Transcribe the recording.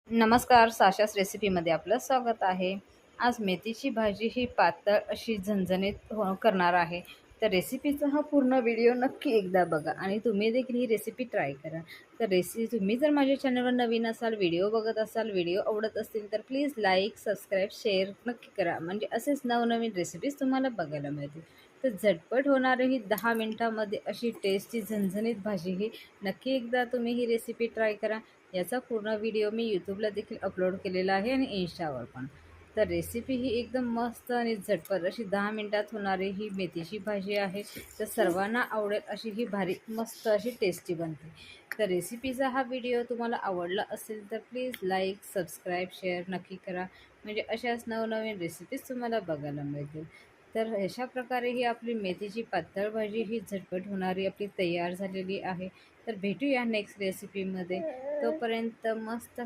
नमस्कार, साशास रेसिपीमध्ये आपलं स्वागत आहे. आज मेथीची भाजी ही पातळ अशी झणझणीत करणार आहे. तर रेसिपीचा हा पूर्ण व्हिडिओ नक्की एकदा बघा आणि तुम्ही देखील ही रेसिपी ट्राय करा. तर तुम्ही जर माझ्या चॅनलवर नवीन असाल, व्हिडिओ बघत असाल, व्हिडिओ आवडत असतील तर प्लीज लाईक, सबस्क्राईब, शेअर नक्की करा. म्हणजे असेच नवनवीन रेसिपीज तुम्हाला बघायला मिळतील. तर झटपट होणारी ही 10 मिनिटांमध्ये अशी टेस्टी झणझणीत भाजी ही नक्की एकदा तुम्ही ही रेसिपी ट्राय करा. याचा पूर्ण व्हिडिओ मी यूट्यूबला देखील अपलोड केलेला आहे आणि इन्स्टावर पण. तर रेसिपी ही एकदम मस्त आणि झटपट अशी 10 मिनिटात होणारी ही मेथीची भाजी आहे. तर सर्वांना आवडेल अशी ही भारी मस्त अशी टेस्टी बनते. तर रेसिपीचा हा व्हिडिओ तुम्हाला आवडला असेल तर प्लीज लाईक, सबस्क्राईब, शेअर नक्की करा. म्हणजे अशाच नवनवीन रेसिपीज तुम्हाला बघायला मिळतील. तर अशा प्रकारे ही आपली मेथीची पातळ भाजी ही झटपट होणारी आपली तयार झालेली आहे. तर भेटूया नेक्स्ट रेसिपीमध्ये. तोपर्यंत मस्त